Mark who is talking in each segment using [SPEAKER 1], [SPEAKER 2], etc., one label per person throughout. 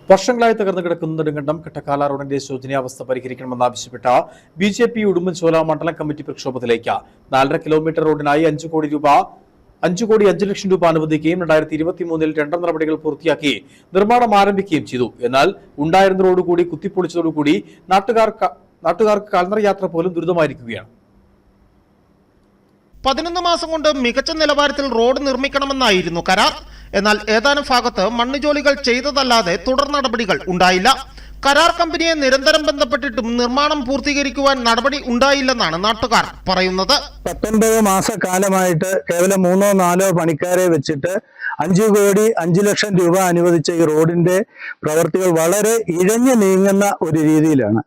[SPEAKER 1] വർഷങ്ങളായി തകർന്നു കിടക്കുന്ന നെടുങ്കണ്ടം കട്ടക്കാല റോഡിന്റെ ശോചനീയാവസ്ഥ പരിഹരിക്കണമെന്നാവശ്യപ്പെട്ട ബി.ജെ.പി. ഉടുമ്പൻചോല മണ്ഡലം കമ്മിറ്റി പ്രക്ഷോഭത്തിലേക്ക് 4.5 കിലോമീറ്റർ റോഡിനായി 5 കോടി 5 ലക്ഷം രൂപ അനുവദിക്കുകയും 2023 ടെൻഡർ നടപടികൾ പൂർത്തിയാക്കി നിർമ്മാണം ആരംഭിക്കുകയും ചെയ്തു. എന്നാൽ ഉണ്ടായിരുന്ന റോഡ് കൂടി കുത്തിപ്പൊളിച്ചതോടുകൂടി നാട്ടുകാർക്ക് കാൽനട യാത്ര പോലും ദുരിതമായിരിക്കുകയാണ്.
[SPEAKER 2] 11 മാസം കൊണ്ട് മികച്ച നിലവാരത്തിൽ റോഡ് നിർമ്മിക്കണമെന്നായിരുന്നു കരാർ. എന്നാൽ ഏതാനും ഭാഗത്ത് മണ്ണുജോലികൾ ചെയ്തതല്ലാതെ തുടർ നടപടികൾ ഉണ്ടായില്ല. കരാർ കമ്പനിയെ നിരന്തരം ബന്ധപ്പെട്ടിട്ടും നിർമ്മാണം പൂർത്തീകരിക്കുവാൻ നടപടി ഉണ്ടായില്ലെന്നാണ് നാട്ടുകാർ പറയുന്നത്.
[SPEAKER 3] 19 മാസക്കാലമായിട്ട് കേവലം 3-4 പണിക്കാരെ വെച്ചിട്ട് 5 കോടി 5 ലക്ഷം രൂപ അനുവദിച്ച ഈ റോഡിന്റെ പ്രവൃത്തികൾ വളരെ ഇഴഞ്ഞു നീങ്ങുന്ന ഒരു രീതിയിലാണ്.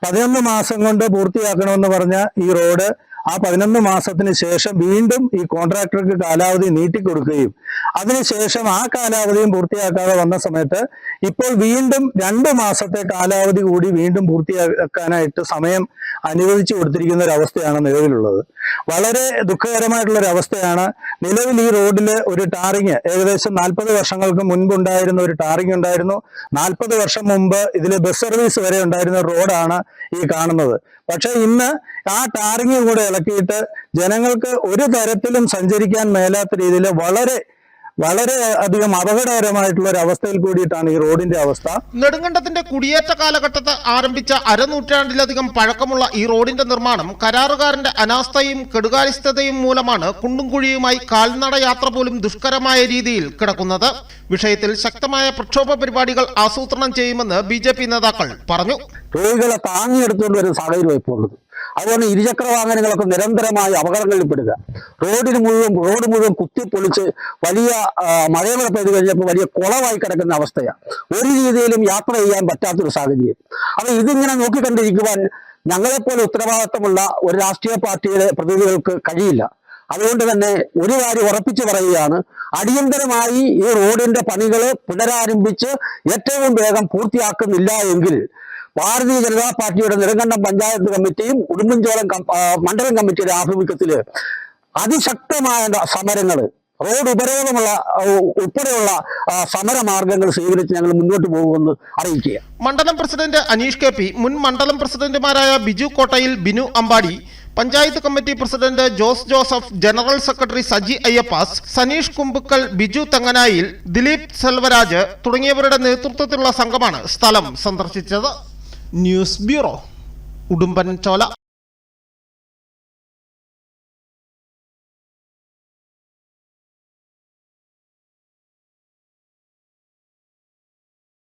[SPEAKER 3] 11 മാസം കൊണ്ട് പൂർത്തിയാക്കണമെന്ന് പറഞ്ഞ ഈ റോഡ് ആ 11 മാസത്തിന് ശേഷം വീണ്ടും ഈ കോൺട്രാക്ടർക്ക് കാലാവധി നീട്ടിക്കൊടുക്കുകയും അതിനുശേഷം ആ കാലാവധിയും പൂർത്തിയാക്കാതെ വന്ന സമയത്ത് ഇപ്പോൾ വീണ്ടും 2 മാസത്തെ കാലാവധി കൂടി വീണ്ടും പൂർത്തിയാക്കാനായിട്ട് സമയം അനുവദിച്ചു കൊടുത്തിരിക്കുന്ന ഒരു അവസ്ഥയാണ് നിലവിലുള്ളത്. വളരെ ദുഃഖകരമായിട്ടുള്ള ഒരു അവസ്ഥയാണ്. നിലവിൽ ഈ റോഡിൽ ഒരു ടാറിങ് ഏകദേശം 40 വർഷങ്ങൾക്ക് മുൻപുണ്ടായിരുന്ന ഒരു ടാറിങ് ഉണ്ടായിരുന്നു. 40 വർഷം മുമ്പ് ഇതിൽ ബസ് സർവീസ് വരെ ഉണ്ടായിരുന്ന റോഡാണ് ഈ കാണുന്നത്. പക്ഷെ ഇന്ന് ആ ടാറിങ് കൂടെ ഇളക്കിയിട്ട് ജനങ്ങൾക്ക് ഒരു തരത്തിലും സഞ്ചരിക്കാൻ മേലാത്ത രീതിയിൽ വളരെ അധികം അപകടകരമായിട്ടുള്ള ഒരു അവസ്ഥയിൽ കൂടിയിട്ടാണ് ഈ റോഡിന്റെ അവസ്ഥ.
[SPEAKER 2] നെടുങ്കണ്ടത്തിന്റെ കുടിയേറ്റ കാലഘട്ടത്ത് ആരംഭിച്ച അരനൂറ്റാണ്ടിലധികം പഴക്കമുള്ള ഈ റോഡിന്റെ നിർമ്മാണം കരാറുകാരന്റെ അനാസ്ഥയും കെടുകാര്യസ്ഥതയും മൂലമാണ് കുണ്ടും കുഴിയുമായി കാൽനട യാത്ര പോലും ദുഷ്കരമായ രീതിയിൽ കിടക്കുന്നത്. വിഷയത്തിൽ ശക്തമായ പ്രക്ഷോഭ പരിപാടികൾ ആസൂത്രണം ചെയ്യുമെന്ന് ബി.ജെ.പി. നേതാക്കൾ പറഞ്ഞു.
[SPEAKER 3] രോഗികളെ താങ്ങിയെടുത്തുകൊണ്ട് വരുന്ന സാഹചര്യം ഇപ്പോൾ ഉള്ളത്. അതുകൊണ്ട് ഇരുചക്ര വാഹനങ്ങളൊക്കെ നിരന്തരമായി അപകടങ്ങളിൽപ്പെടുക, റോഡ് മുഴുവൻ കുത്തിപ്പൊളിച്ച് വലിയ മഴകൾ പെയ്തു കഴിഞ്ഞപ്പോൾ വലിയ കുളമായി കിടക്കുന്ന അവസ്ഥയാണ്. ഒരു രീതിയിലും യാത്ര ചെയ്യാൻ പറ്റാത്തൊരു സാഹചര്യം. അപ്പൊ ഇതിങ്ങനെ നോക്കിക്കണ്ടിരിക്കുവാൻ ഞങ്ങളെപ്പോലെ ഉത്തരവാദിത്തമുള്ള ഒരു രാഷ്ട്രീയ പാർട്ടിയുടെ പ്രതിനിധികൾക്ക് കഴിയില്ല. അതുകൊണ്ട് തന്നെ ഒരു കാര്യം ഉറപ്പിച്ചു പറയുകയാണ്, അടിയന്തരമായി ഈ റോഡിന്റെ പണികൾ പുനരാരംഭിച്ച് ഏറ്റവും വേഗം പൂർത്തിയാക്കുന്നില്ല എങ്കിൽ ഭാരതീയ ജനതാ പാർട്ടിയുടെ നെടുങ്കണ്ടം പഞ്ചായത്ത് കമ്മിറ്റിയും ഉടുമ്പൻചോല മണ്ഡലം കമ്മിറ്റിയുടെ ആഭിമുഖ്യത്തിൽ അതിശക്തമായ സമരങ്ങൾ, റോഡ് ഉപരോധമുള്ള ഉൾപ്പെടെയുള്ള സമരമാർഗങ്ങൾ സ്വീകരിച്ച് ഞങ്ങൾ മുന്നോട്ട് പോകുമെന്ന് അറിയിക്കുക.
[SPEAKER 2] മണ്ഡലം പ്രസിഡന്റ് അനീഷ് കെ.പി., മുൻ മണ്ഡലം പ്രസിഡന്റുമാരായ Biju Kottayil, Binu Ambadi, panchayat committee president Jose Joseph, general secretary Saji Ayyappas, Saneesh Kumbukkal, Biju Thenganayil, Dileep Selvaraj തുടങ്ങിയവരുടെ നേതൃത്വത്തിലുള്ള സംഘമാണ് സ്ഥലം സന്ദർശിച്ചത്. News bureau, Udumbanchola.